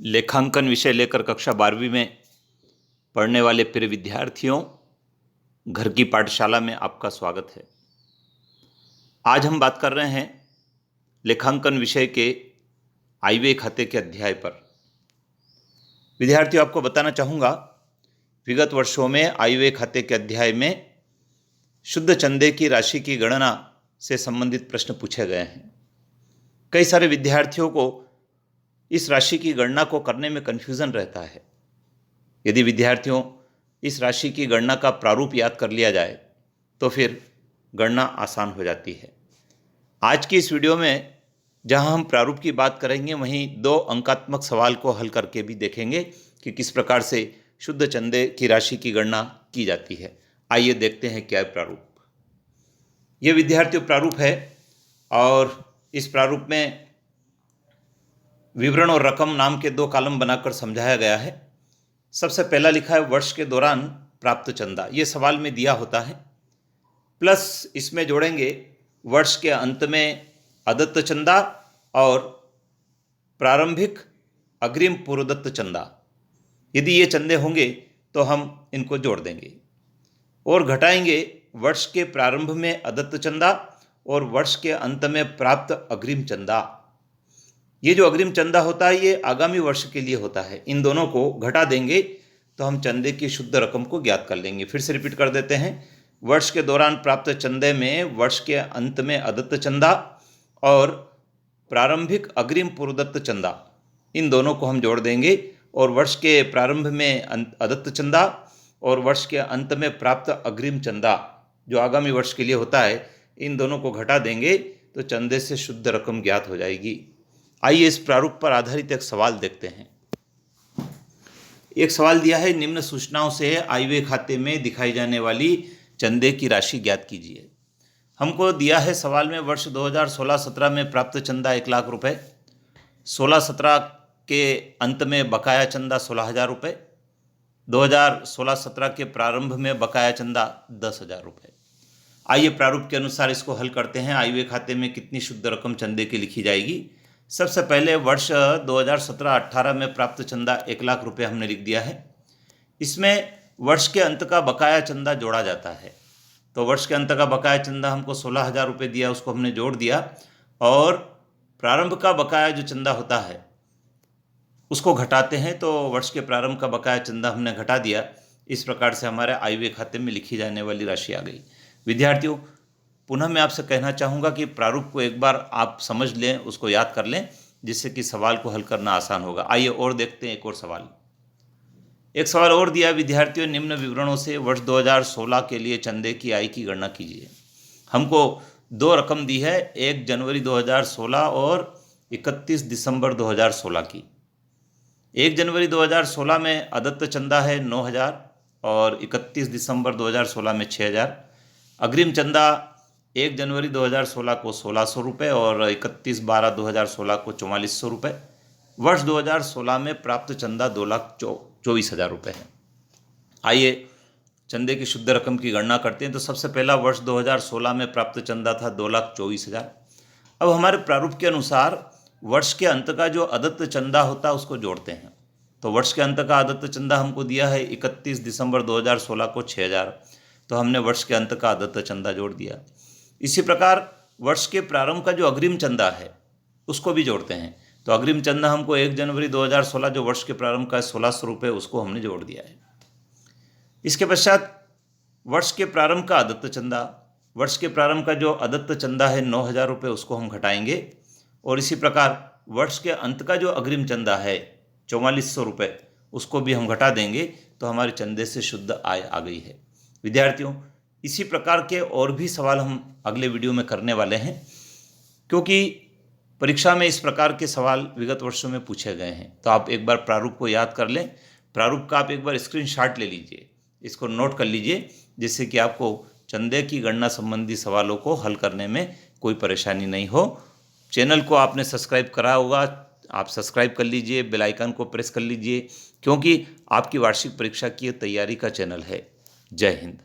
लेखांकन विषय लेकर कक्षा 12वीं में पढ़ने वाले प्रिय विद्यार्थियों, घर की पाठशाला में आपका स्वागत है। आज हम बात कर रहे हैं लेखांकन विषय के आयव्यय खाते के अध्याय पर। विद्यार्थियों, आपको बताना चाहूँगा, विगत वर्षों में आयव्यय खाते के अध्याय में शुद्ध चंदे की राशि की गणना से संबंधित प्रश्न पूछे गए हैं। कई सारे विद्यार्थियों को इस राशि की गणना को करने में कन्फ्यूज़न रहता है। यदि विद्यार्थियों इस राशि की गणना का प्रारूप याद कर लिया जाए तो फिर गणना आसान हो जाती है। आज की इस वीडियो में जहां हम प्रारूप की बात करेंगे, वहीं 2 अंकात्मक सवाल को हल करके भी देखेंगे कि किस प्रकार से शुद्ध चंदे की राशि की गणना की जाती है। आइए देखते हैं क्या है प्रारूप। ये विद्यार्थियों प्रारूप है और इस प्रारूप में विवरण और रकम नाम के 2 कॉलम बनाकर समझाया गया है। सबसे पहला लिखा है वर्ष के दौरान प्राप्त चंदा, ये सवाल में दिया होता है, प्लस इसमें जोड़ेंगे वर्ष के अंत में अदत्त चंदा और प्रारंभिक अग्रिम पूर्वदत्त चंदा। यदि ये चंदे होंगे तो हम इनको जोड़ देंगे और घटाएंगे वर्ष के प्रारंभ में अदत्त चंदा और वर्ष के अंत में प्राप्त अग्रिम चंदा। ये जो अग्रिम चंदा होता है ये आगामी वर्ष के लिए होता है। इन दोनों को घटा देंगे तो हम चंदे की शुद्ध रकम को ज्ञात कर लेंगे। फिर से रिपीट कर देते हैं। वर्ष के दौरान प्राप्त चंदे में वर्ष के अंत में अदत्त चंदा और प्रारंभिक अग्रिम पूर्वदत्त चंदा, इन दोनों को हम जोड़ देंगे और वर्ष के प्रारंभ में अदत्त चंदा और वर्ष के अंत में प्राप्त अग्रिम चंदा जो आगामी वर्ष के लिए होता है, इन दोनों को घटा देंगे तो चंदे से शुद्ध रकम ज्ञात हो जाएगी। आइए इस प्रारूप पर आधारित एक सवाल देखते हैं। एक सवाल दिया है, निम्न सूचनाओं से आयव्यय खाते में दिखाई जाने वाली चंदे की राशि ज्ञात कीजिए। हमको दिया है सवाल में वर्ष 2016-17 में प्राप्त चंदा 1 लाख रुपए, 16-17 के अंत में बकाया चंदा 16,000 रुपये, 2016-17 के प्रारंभ में बकाया चंदा 10,000 रुपये। आइए प्रारूप के अनुसार इसको हल करते हैं। आयव्यय खाते में कितनी शुद्ध रकम चंदे की लिखी जाएगी। सबसे पहले वर्ष 2017-18 में प्राप्त चंदा 1 लाख रुपये हमने लिख दिया है। इसमें वर्ष के अंत का बकाया चंदा जोड़ा जाता है, तो वर्ष के अंत का बकाया चंदा हमको 16,000 रुपये दिया, उसको हमने जोड़ दिया और प्रारंभ का बकाया जो चंदा होता है उसको घटाते हैं, तो वर्ष के प्रारंभ का बकाया चंदा हमने घटा दिया। इस प्रकार से हमारे आयव्यय खाते में लिखी जाने वाली राशि आ गई। विद्यार्थियों, पुनः मैं आपसे कहना चाहूँगा कि प्रारूप को एक बार आप समझ लें, उसको याद कर लें, जिससे कि सवाल को हल करना आसान होगा। आइए और देखते हैं एक और सवाल। एक सवाल और दिया विद्यार्थियों, निम्न विवरणों से वर्ष 2016 के लिए चंदे की आय की गणना कीजिए। हमको 2 रकम दी है, 1 जनवरी 2016 और 31 दिसंबर 2016 की। 1 जनवरी 2016 में अदत्त चंदा है 9,000 और 31 दिसंबर 2016 में 6,000। अग्रिम चंदा 1 जनवरी 2016 को 1,600 रुपये और 31/12/2016 को 4,400 रुपये। वर्ष 2016 में प्राप्त चंदा 2,24,000 रुपये है। आइए चंदे की शुद्ध रकम की गणना करते हैं। तो सबसे पहला वर्ष 2016 में प्राप्त चंदा था 2,24,000। अब हमारे प्रारूप के अनुसार वर्ष के अंत का जो अदत्त चंदा होता है उसको जोड़ते हैं। तो वर्ष के अंत का अदत्त चंदा हमको दिया है 31 दिसंबर 2016 को 6,000, तो हमने वर्ष के अंत का अदत्त चंदा जोड़ दिया। इसी प्रकार वर्ष के प्रारंभ का जो अग्रिम चंदा है उसको भी जोड़ते हैं। तो अग्रिम चंदा हमको 1 जनवरी 2016 जो वर्ष के प्रारंभ का 1,600 रुपये, उसको हमने जोड़ दिया है। इसके पश्चात वर्ष के प्रारंभ का अदत्त चंदा, वर्ष के प्रारंभ का जो अदत्त चंदा है 9,000 रुपये, उसको हम घटाएंगे और इसी प्रकार वर्ष के अंत का जो अग्रिम चंदा है 4,400 रुपये, उसको भी हम घटा देंगे, तो हमारे चंदे से शुद्ध आय आ गई है। विद्यार्थियों, इसी प्रकार के और भी सवाल हम अगले वीडियो में करने वाले हैं, क्योंकि परीक्षा में इस प्रकार के सवाल विगत वर्षों में पूछे गए हैं। तो आप एक बार प्रारूप को याद कर लें। प्रारूप का आप एक बार स्क्रीनशॉट ले लीजिए, इसको नोट कर लीजिए, जिससे कि आपको चंदे की गणना संबंधी सवालों को हल करने में कोई परेशानी नहीं हो। चैनल को आपने सब्सक्राइब करा होगा, आप सब्सक्राइब कर लीजिए, बेल आइकन को प्रेस कर लीजिए, क्योंकि आपकी वार्षिक परीक्षा की तैयारी का चैनल है। जय हिंद।